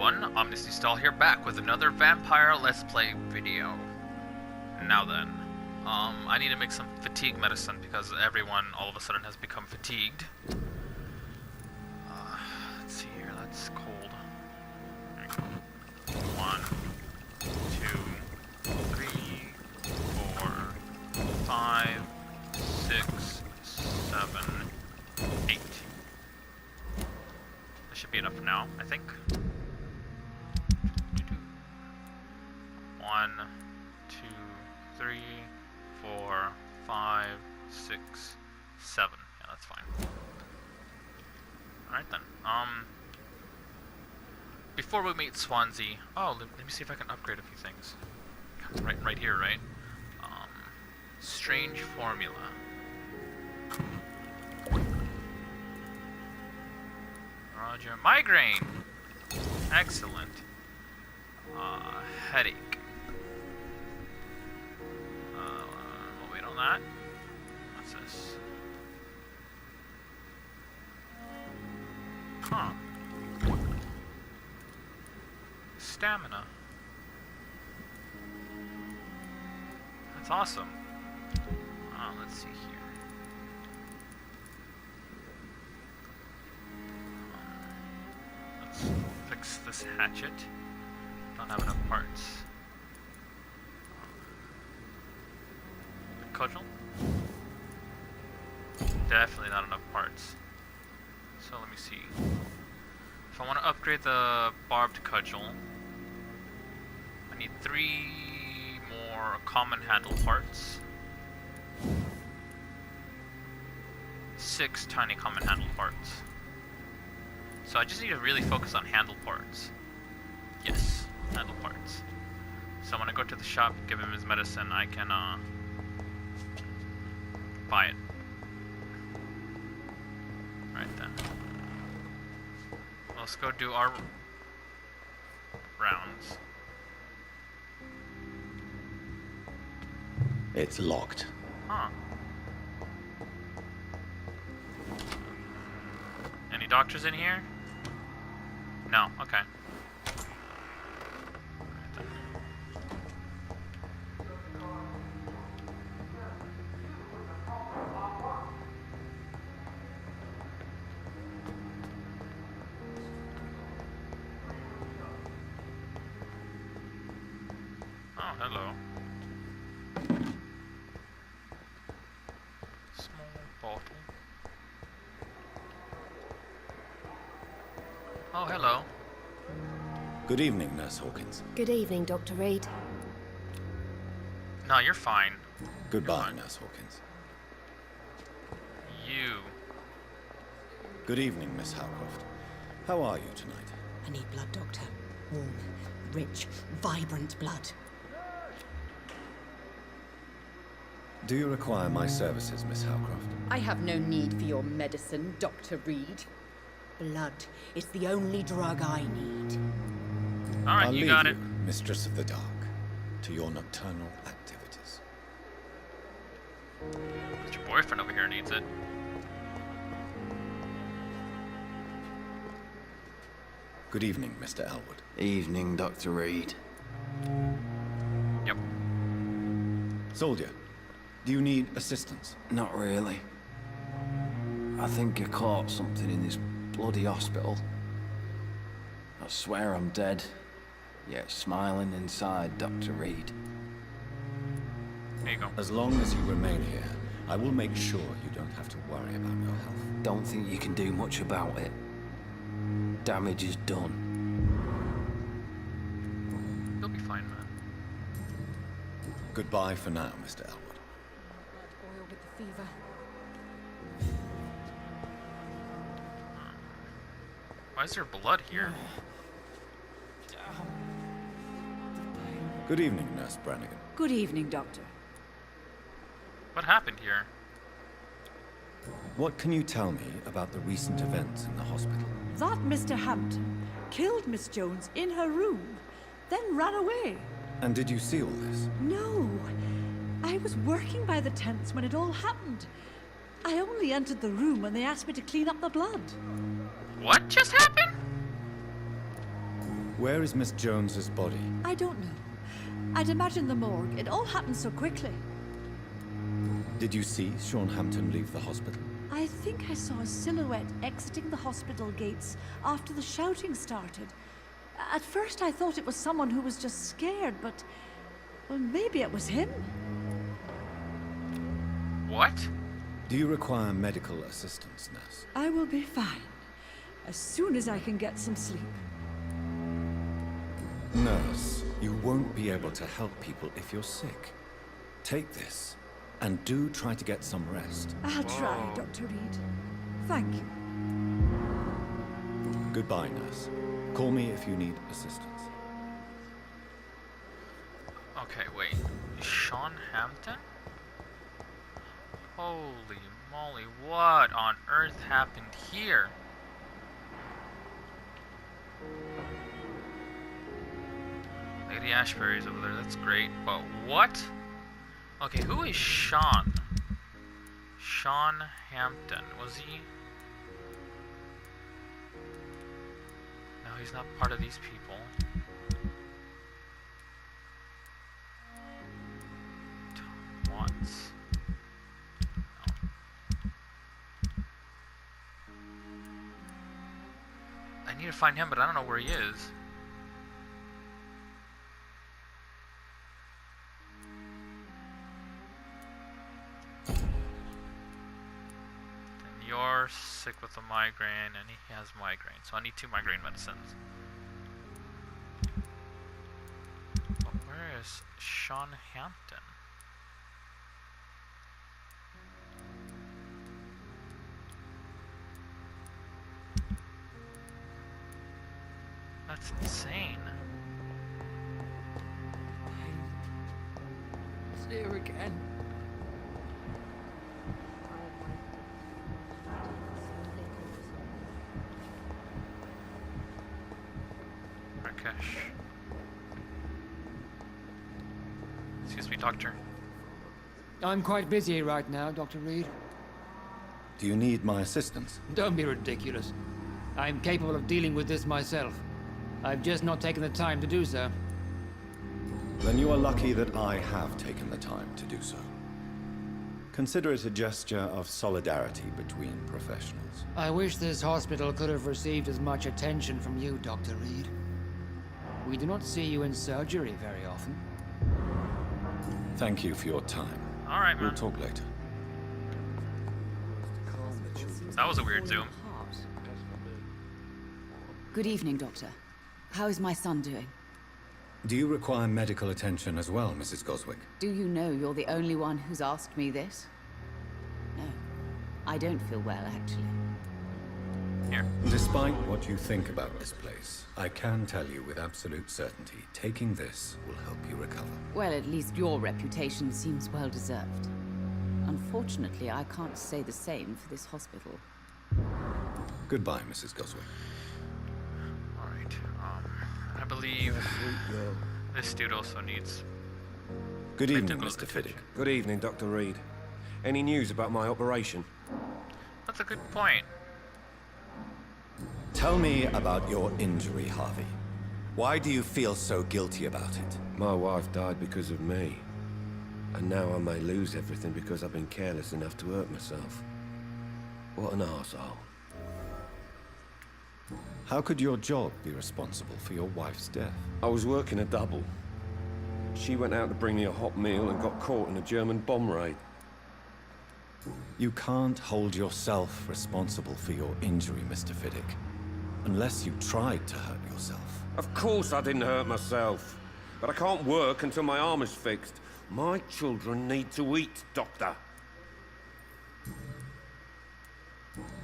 everyone, Omnes-D-Stahl here, back with another Vampyr Let's Play video. Now then, I need to make some fatigue medicine because everyone all of a sudden has become fatigued. Let's see here, that's cold. There you go. 1, 2, 3, 4, 5, 6, 7, 8. That should be enough for now, I think. 1, 2, 3, 4, 5, 6, 7. Yeah, that's fine. Alright then. Before we meet Swansea, let me see if I can upgrade a few things. Right here, right? Strange formula. Roger. Migraine! Excellent. Headache. We'll wait on that. What's this? Huh. Stamina. That's awesome. Let's see here. Let's fix this hatchet. Don't have enough parts. The cudgel? Definitely not enough parts. So let me see. If I want to upgrade the barbed cudgel, I need 3 more common handle parts. 6 tiny common handle parts. So I just need to really focus on handle parts. Yes, handle parts. So when I go to the shop, give him his medicine, I can buy it. Right then. Let's go do our rounds. It's locked. Huh. Any doctors in here? No, okay. Oh, hello. Small bottle. Oh, hello. Good evening, Nurse Hawkins. Good evening, Dr. Reed. No, you're fine. Goodbye, Nurse Hawkins. You. Good evening, Miss Howcroft. How are you tonight? I need blood, Doctor. Warm, rich, vibrant blood. Do you require my services, Miss Howcroft? I have no need for your medicine, Dr. Reed. Blood is the only drug I need. Alright, you got it. Mistress of the Dark, to your nocturnal activities. But your boyfriend over here needs it. Good evening, Mr. Elwood. Evening, Dr. Reed. Yep. Soldier, do you need assistance? Not really. I think I caught something in this bloody hospital. I swear I'm dead, yet smiling inside, Dr. Reed. There you go. As long as you remain here, I will make sure you don't have to worry about your health. Don't think you can do much about it. Damage is done. You'll be fine, man. Goodbye for now, Mr. Elwood. Blood oil with the fever. Why is there blood here? Good evening, Nurse Brannigan. Good evening, Doctor. What happened here? What can you tell me about the recent events in the hospital? That Mr. Hampton killed Miss Jones in her room, then ran away. And did you see all this? No, I was working by the tents when it all happened. I only entered the room when they asked me to clean up the blood. What just happened? Where is Miss Jones's body? I don't know. I'd imagine the morgue. It all happened so quickly. Did you see Sean Hampton leave the hospital? I think I saw a silhouette exiting the hospital gates after the shouting started. At first I thought it was someone who was just scared, but... well, maybe it was him. What? Do you require medical assistance, nurse? I will be fine. As soon as I can get some sleep. Nurse, you won't be able to help people if you're sick. Take this, and do try to get some rest. I'll try, Dr. Reed. Thank you. Goodbye, nurse. Call me if you need assistance. Okay, wait. Sean Hampton? Holy moly, what on earth happened here? Lady Ashbury's over there, that's great, but what? Okay, who is Sean? Sean Hampton, was he? No, he's not part of these people. Watts. I need to find him, but I don't know where he is. Then you're sick with a migraine, and he has migraine, so I need 2 migraine medicines. But where is Sean Hampton? That's insane. It's here again. Rakesh. Excuse me, doctor. I'm quite busy right now, Dr. Reed. Do you need my assistance? Don't be ridiculous. I'm capable of dealing with this myself. I've just not taken the time to do so. Then you are lucky that I have taken the time to do so. Consider it a gesture of solidarity between professionals. I wish this hospital could have received as much attention from you, Dr. Reed. We do not see you in surgery very often. Thank you for your time. Alright, We'll man. talk later. That was a weird zoom. Good evening, Doctor. How is my son doing? Do you require medical attention as well, Mrs. Goswick? Do you know you're the only one who's asked me this? No. I don't feel well, actually. Here. Despite what you think about this place, I can tell you with absolute certainty, taking this will help you recover. Well, at least your reputation seems well deserved. Unfortunately, I can't say the same for this hospital. Goodbye, Mrs. Goswick. Alright, I believe this dude also needs... Good evening, Medical Mr. Fiddick. Good evening, Dr. Reed. Any news about my operation? That's a good point. Tell me about your injury, Harvey. Why do you feel so guilty about it? My wife died because of me. And now I may lose everything because I've been careless enough to hurt myself. What an arsehole. How could your job be responsible for your wife's death? I was working a double. She went out to bring me a hot meal and got caught in a German bomb raid. You can't hold yourself responsible for your injury, Mr. Fiddick. Unless you tried to hurt yourself. Of course I didn't hurt myself. But I can't work until my arm is fixed. My children need to eat, Doctor.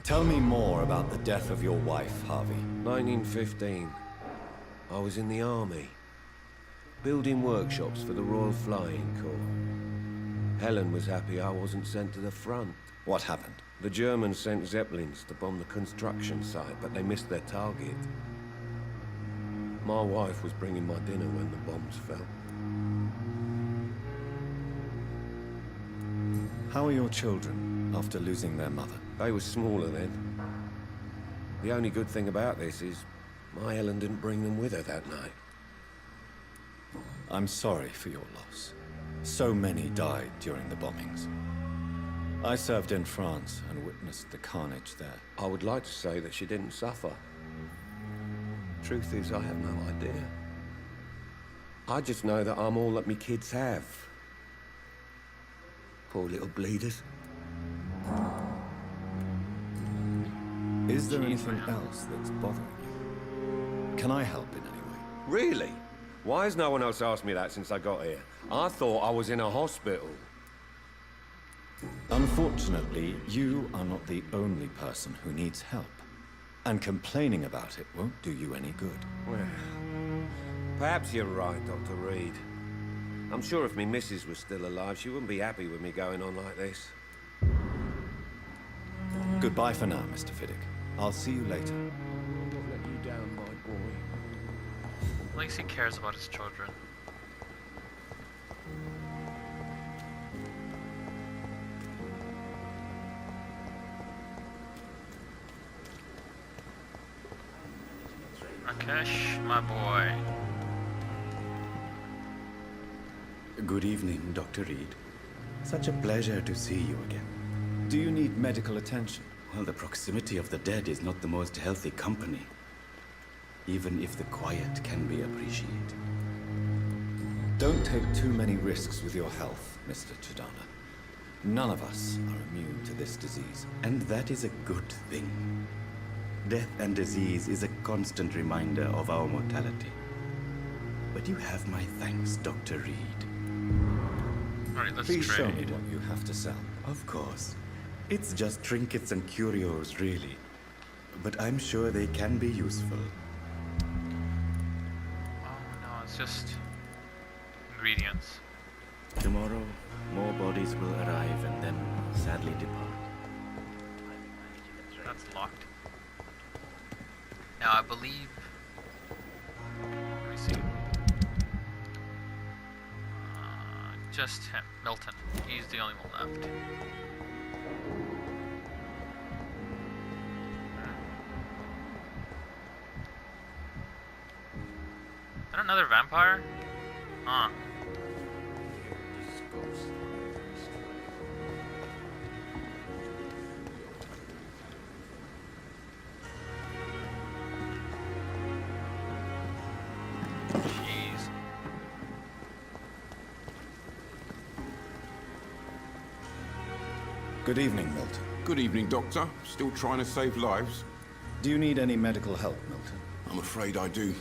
Tell me more about the death of your wife, Harvey. 1915. I was in the army. Building workshops for the Royal Flying Corps. Helen was happy I wasn't sent to the front. What happened? The Germans sent Zeppelins to bomb the construction site, but they missed their target. My wife was bringing my dinner when the bombs fell. How are your children after losing their mother? They were smaller then. The only good thing about this is My Helen didn't bring them with her that night. I'm sorry for your loss. So many died during the bombings. I served in France and witnessed the carnage there. I would like to say that she didn't suffer. Truth is, I have no idea. I just know that I'm all that me kids have. Poor little bleeders. Is there anything else that's bothering you? Can I help in any way? Really? Why has no one else asked me that since I got here? I thought I was in a hospital. Unfortunately, you are not the only person who needs help. And complaining about it won't do you any good. Well, perhaps you're right, Dr. Reed. I'm sure if me missus was still alive, she wouldn't be happy with me going on like this. Goodbye for now, Mr. Fiddick. I'll see you later. I won't let you down, my boy. At least he cares about his children. Rakesh, my boy. Good evening, Dr. Reed. Such a pleasure to see you again. Do you need medical attention? Well, the proximity of the dead is not the most healthy company, even if the quiet can be appreciated. Don't take too many risks with your health, Mr. Chidana. None of us are immune to this disease. And that is a good thing. Death and disease is a constant reminder of our mortality. But you have my thanks, Dr. Reed. Alright, let's Please show me trade. what you have to sell. Of course. It's just trinkets and curios, really. But I'm sure they can be useful. Oh no, it's just ingredients. Tomorrow, more bodies will arrive and then sadly depart. That's locked. Now I believe. Let me see. Just him, Milton. He's the only one left. Is that another vampire? Huh. Jeez. Good evening, Milton. Good evening, Doctor. Still trying to save lives? Do you need any medical help, Milton? I'm afraid I do.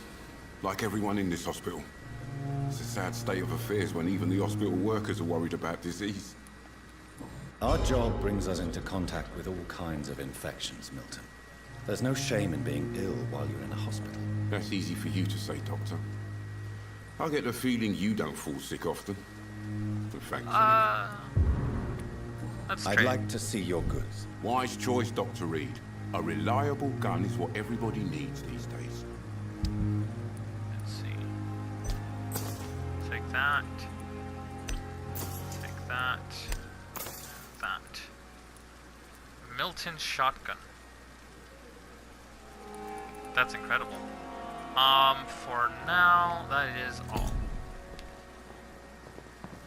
Like everyone in this hospital. It's a sad state of affairs when even the hospital workers are worried about disease. Our job brings us into contact with all kinds of infections, Milton. There's no shame in being ill while you're in a hospital. That's easy for you to say, Doctor. I get the feeling you don't fall sick often. In fact, That's I'd straight. like to see your goods. wise choice, Dr. Reed. A reliable gun is what everybody needs these days. Let's see. Take that. Take that. That. Milton shotgun. That's incredible. For now, that is all.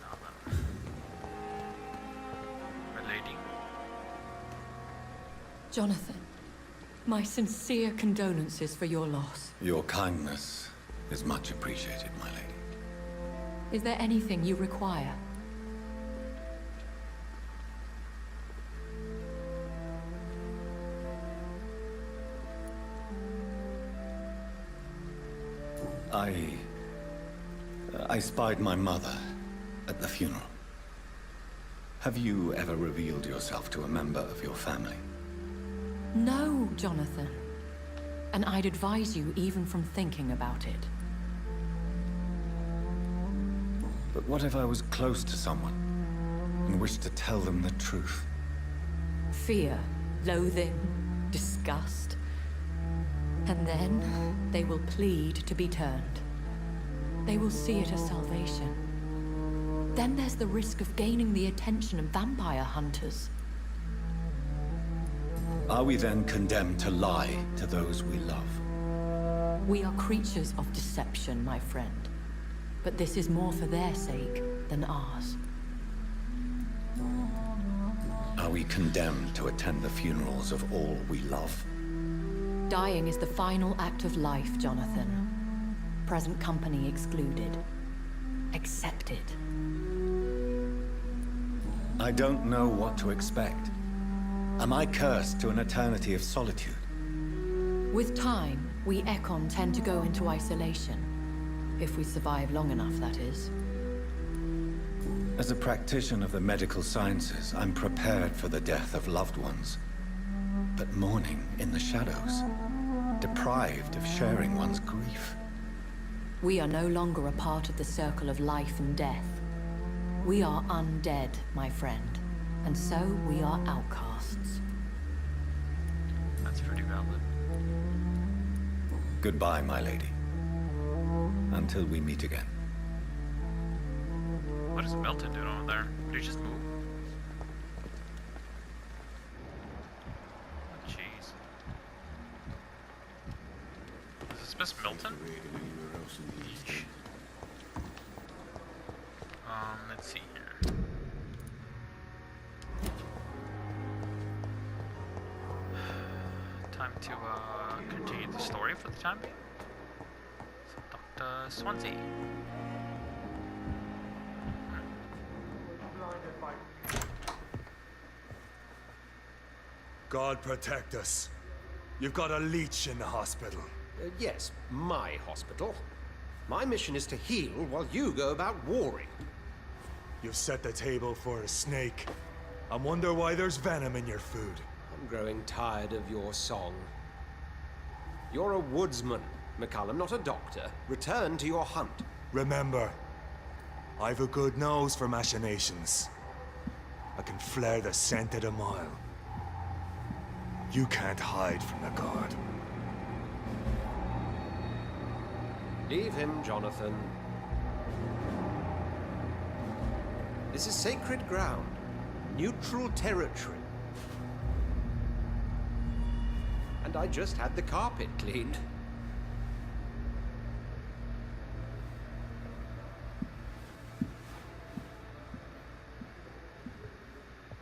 Now then. My lady. Jonathan, my sincere condolences for your loss. Your kindness is much appreciated, my lady. Is there anything you require? I spied my mother at the funeral. Have you ever revealed yourself to a member of your family? No, Jonathan. And I'd advise you even from thinking about it. But what if I was close to someone and wished to tell them the truth? Fear, loathing, disgust. And then they will plead to be turned. They will see it as salvation. Then there's the risk of gaining the attention of vampire hunters. Are we then condemned to lie to those we love? We are creatures of deception, my friend. But this is more for their sake than ours. Are we condemned to attend the funerals of all we love? Dying is the final act of life, Jonathan. Present company excluded. Accept it. I don't know what to expect. Am I cursed to an eternity of solitude? With time, we Ekon tend to go into isolation. If we survive long enough, that is. As a practitioner of the medical sciences, I'm prepared for the death of loved ones. But mourning in the shadows, deprived of sharing one's grief. We are no longer a part of the circle of life and death. We are undead, my friend. And so we are outcasts. That's pretty valid. Goodbye, my lady. Until we meet again. What is Milton doing over there? Did he just move? Oh, jeez. Is this Miss Milton? Eesh. Let's see here. Time to continue the story for the time being. So, Dr. Swansea. God protect us. You've got a leech in the hospital. Yes, my hospital. My mission is to heal while you go about warring. You've set the table for a snake. I wonder why there's venom in your food. I'm growing tired of your song. You're a woodsman, McCallum, not a doctor. Return to your hunt. Remember, I've a good nose for machinations. I can flare the scent at a mile. You can't hide from the guard. Leave him, Jonathan. This is sacred ground. Neutral territory. And I just had the carpet cleaned.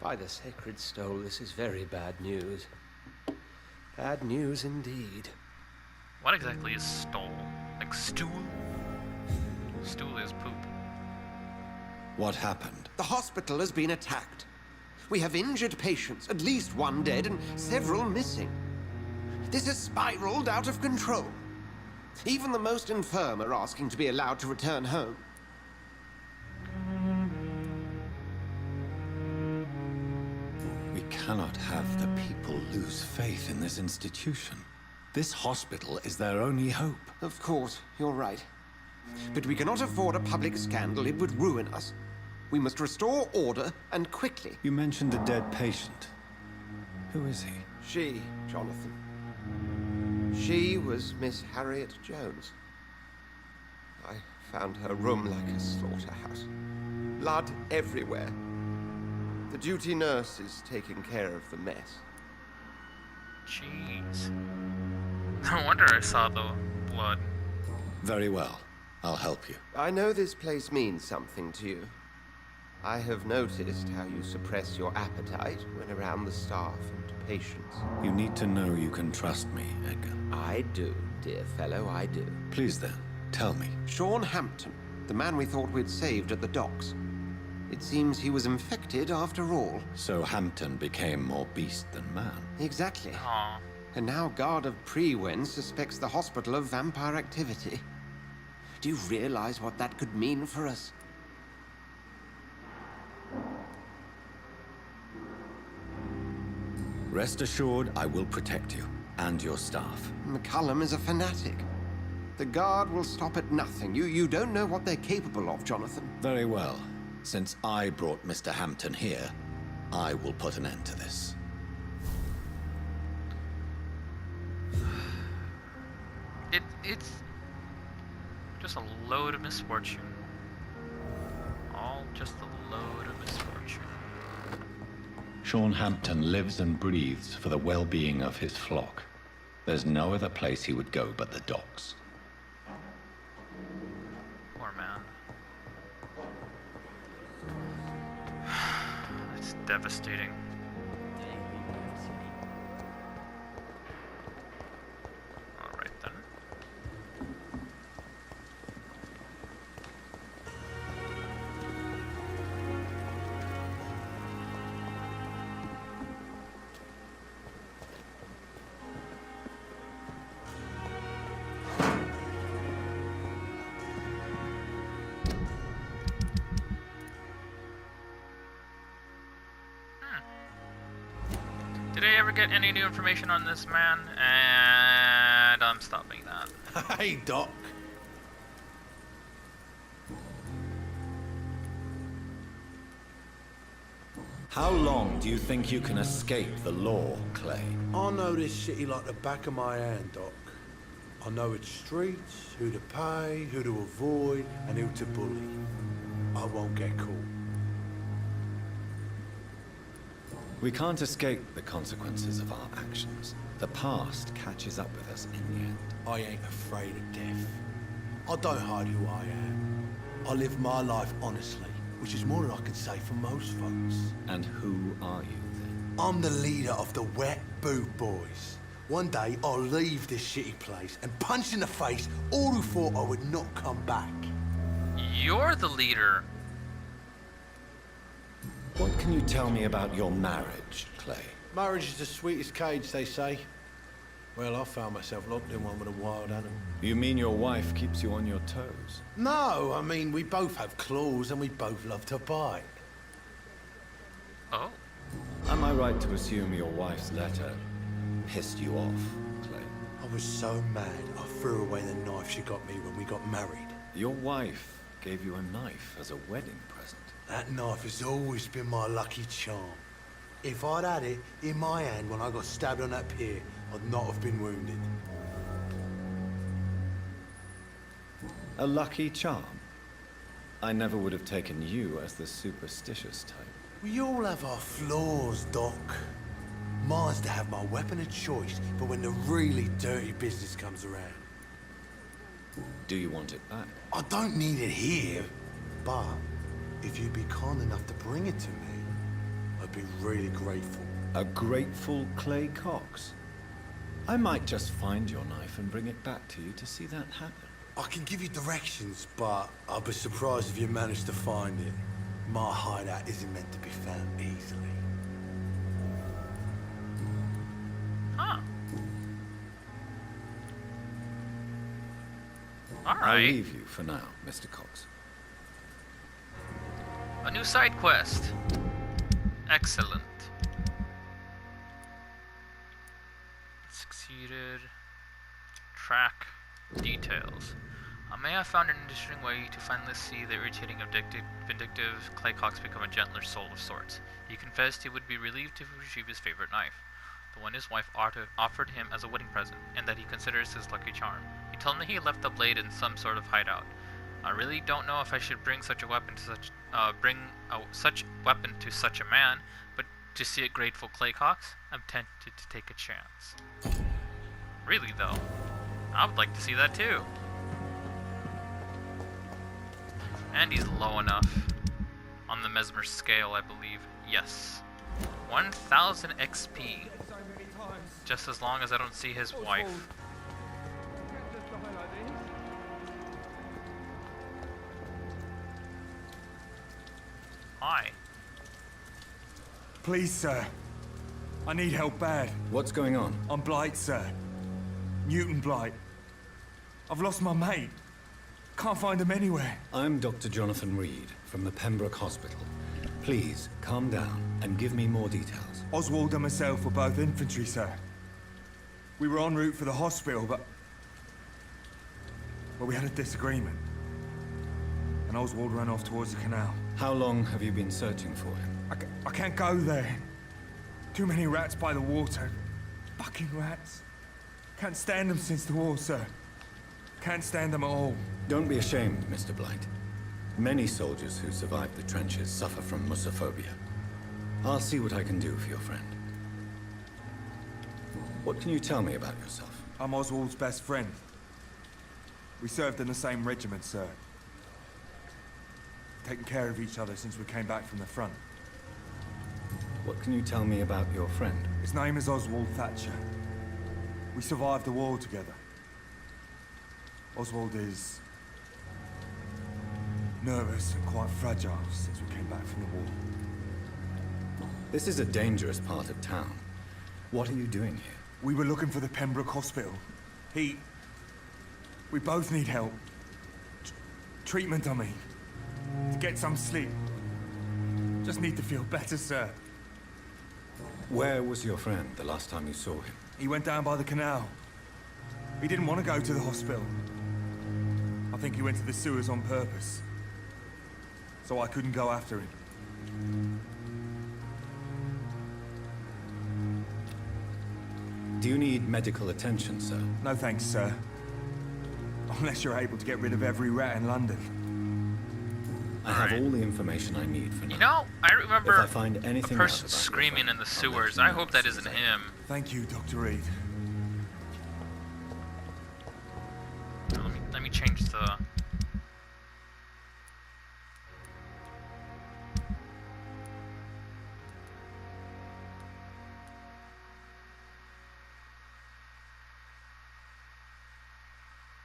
By the sacred stole, this is very bad news. Bad news indeed. What exactly is stole? Like stool? Stool is poop. What happened? The hospital has been attacked. We have injured patients, at least one dead and several missing. This has spiraled out of control. Even the most infirm are asking to be allowed to return home. We cannot have the people lose faith in this institution. This hospital is their only hope. Of course, you're right. But we cannot afford a public scandal. It would ruin us. We must restore order, and quickly. You mentioned a dead patient. Who is he? She, Jonathan. She was Miss Harriet Jones. I found her room like a slaughterhouse. Blood everywhere. The duty nurse is taking care of the mess. Jeez. No wonder I saw the blood. Very well. I'll help you. I know this place means something to you. I have noticed how you suppress your appetite when around the staff and patients. You need to know you can trust me, Edgar. I do, dear fellow, I do. Please then, tell me. Sean Hampton, the man we thought we'd saved at the docks. It seems he was infected after all. So Hampton became more beast than man. Exactly. Aww. And now Guard of Prewen suspects the hospital of vampire activity. Do you realize what that could mean for us? Rest assured, I will protect you and your staff. McCallum is a fanatic. The Guard will stop at nothing. You don't know what they're capable of, Jonathan. Very well. Since I brought Mr. Hampton here, I will put an end to this. It's just a load of misfortune. All just a load of misfortune. Sean Hampton lives and breathes for the well-being of his flock. There's no other place he would go but the docks. Poor man. It's devastating. Alright then. Did I ever get any new information on this man? And I'm stopping that. Hey, Doc. How long do you think you can escape the law, Clay? I know this city like the back of my hand, Doc. I know its streets, who to pay, who to avoid, and who to bully. I won't get caught. We can't escape the consequences of our actions. The past catches up with us in the end. I ain't afraid of death. I don't hide who I am. I live my life honestly, which is more than I can say for most folks. And who are you, then? I'm the leader of the Wet Boot Boys. One day, I'll leave this shitty place and punch in the face all who thought I would not come back. You're the leader. What can you tell me about your marriage, Clay? Marriage is the sweetest cage, they say. Well, I found myself locked in one with a wild animal. You mean your wife keeps you on your toes? No, I mean, we both have claws and we both love to bite. Oh. Am I right to assume your wife's letter pissed you off, Clay? I was so mad, I threw away the knife she got me when we got married. Your wife gave you a knife as a wedding present. That knife has always been my lucky charm. If I'd had it in my hand when I got stabbed on that pier, I'd not have been wounded. A lucky charm? I never would have taken you as the superstitious type. We all have our flaws, Doc. Mine's to have my weapon of choice for when the really dirty business comes around. Do you want it back? I don't need it here, but if you'd be kind enough to bring it to me, I'd be really grateful. A grateful Clay Cox? I might just find your knife and bring it back to you to see that happen. I can give you directions, but I'll be surprised if you manage to find it. My hideout isn't meant to be found easily. Huh. All I'll right. leave you for now, Mr. Cox. A new side quest. Excellent. Succeeded. Track details. I may have found an interesting way to finally see the irritating, vindictive Clay Cox become a gentler soul of sorts. He confessed he would be relieved to retrieve his favorite knife, the one his wife offered him as a wedding present, and that he considers his lucky charm. He told me he left the blade in some sort of hideout. I really don't know if I should bring such a weapon to such a man, but to see a grateful Clay Cox, I'm tempted to take a chance. Really though, I would like to see that too. And he's low enough on the Mesmer scale, I believe. Yes, 1000 XP. Just as long as I don't see his wife. Hi. Please, sir. I need help bad. What's going on? I'm Blight, sir. Newton Blight. I've lost my mate. Can't find him anywhere. I'm Dr. Jonathan Reed from the Pembroke Hospital. Please, calm down and give me more details. Oswald and myself were both infantry, sir. We were en route for the hospital, but we had a disagreement. And Oswald ran off towards the canal. How long have you been searching for him? I can't go there. Too many rats by the water. Fucking rats. Can't stand them since the war, sir. Can't stand them at all. Don't be ashamed, Mr. Blight. Many soldiers who survived the trenches suffer from musophobia. I'll see what I can do for your friend. What can you tell me about yourself? I'm Oswald's best friend. We served in the same regiment, sir. Taken care of each other since we came back from the front. What can you tell me about your friend? His name is Oswald Thatcher. We survived the war together. Oswald is nervous and quite fragile since we came back from the war. This is a dangerous part of town. What are you doing here? We were looking for the Pembroke Hospital. We both need help. Treatment, I mean. To get some sleep. Just need to feel better, sir. Where was your friend the last time you saw him? He went down by the canal. He didn't want to go to the hospital. I think he went to the sewers on purpose. So I couldn't go after him. Do you need medical attention, sir? No thanks, sir. Unless you're able to get rid of every rat in London. I have all the information I need for now. You know, I remember if I find anything a person screaming in the sewers. I hope that isn't him. Thank you, Dr. Reed. Let me change the...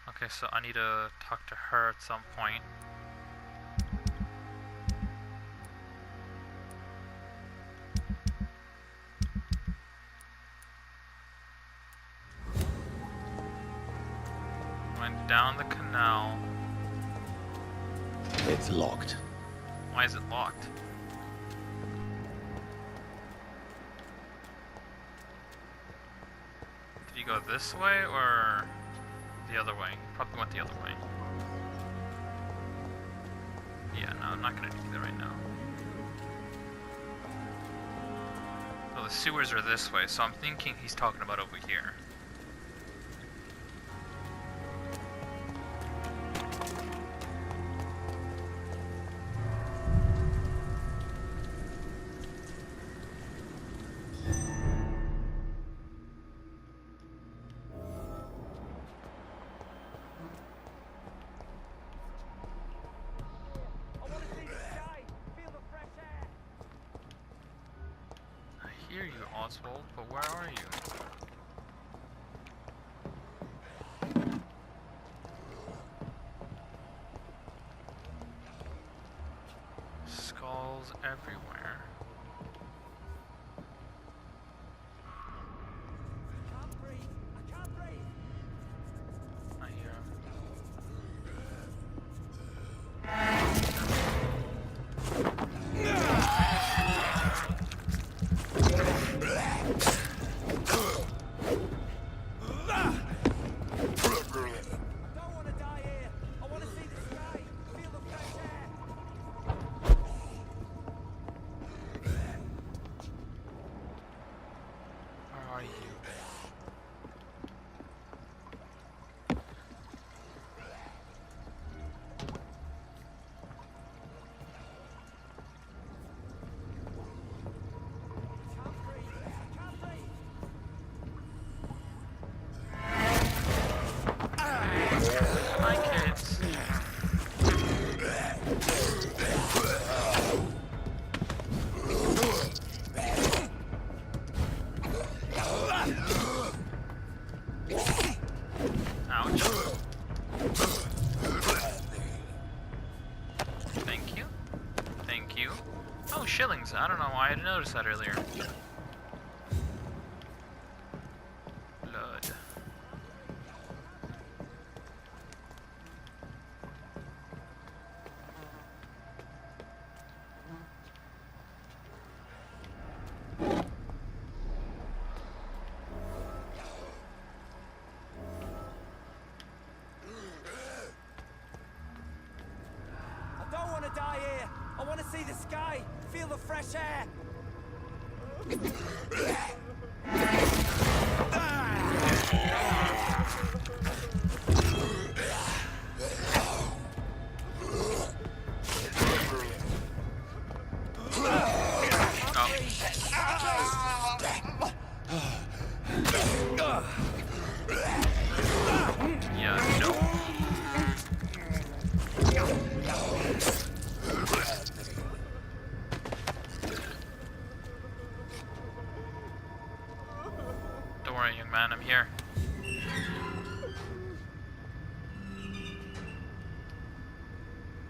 Okay, so I need to talk to her at some point. Went down the canal. It's locked. Why is it locked? Did you go this way or the other way? Probably went the other way. Yeah, no, I'm not gonna do that right now. So the sewers are this way, so I'm thinking he's talking about over here. Oswald, but where are you? Skulls everywhere. I hear him. Shillings. I don't know why I didn't notice that earlier. Blood. I don't want to die here. I want to see the sky. Feel the fresh air.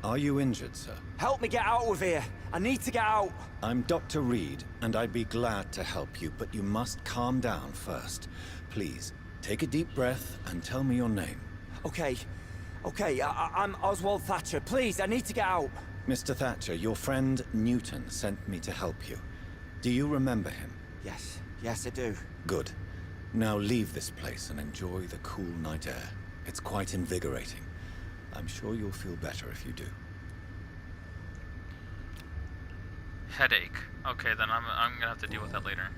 Are you injured, sir? Help me get out of here. I need to get out. I'm Dr. Reed, and I'd be glad to help you, but you must calm down first. Please, take a deep breath and tell me your name. Okay. I'm Oswald Thatcher. Please, I need to get out. Mr. Thatcher, your friend Newton sent me to help you. Do you remember him? Yes, I do. Good. Now leave this place and enjoy the cool night air. It's quite invigorating. I'm sure you'll feel better if you do. Headache. Okay, then I'm gonna have to deal with that later.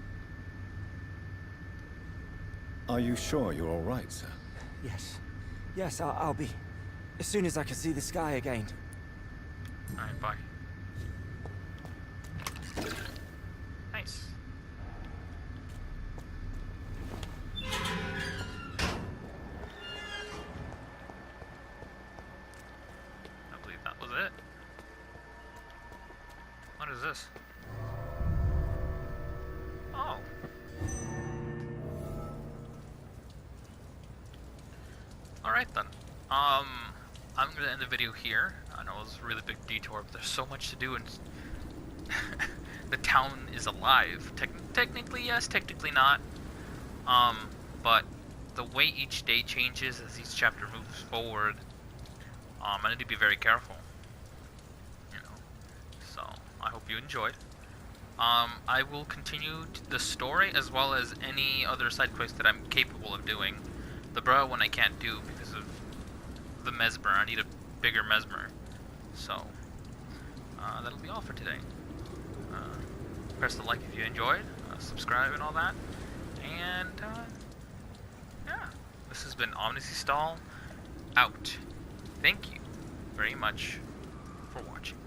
Are you sure you're all right, sir? Yes, I'll be. As soon as I can see the sky again. Alright, bye. Nice. I believe that was it. What is this? Oh. Alright then. I'm gonna end the video here. I know it was a really big detour, but there's so much to do, and the town is alive. Technically yes, technically not. But the way each day changes as each chapter moves forward, I need to be very careful. You know. So I hope you enjoyed. I will continue the story as well as any other side quests that I'm capable of doing. The bro one I can't do because of the mesmer. I need a bigger mesmer. So that'll be all for today. Press the like if you enjoyed, subscribe and all that. And yeah, this has been Omnes-D-Stahl out. Thank you very much for watching.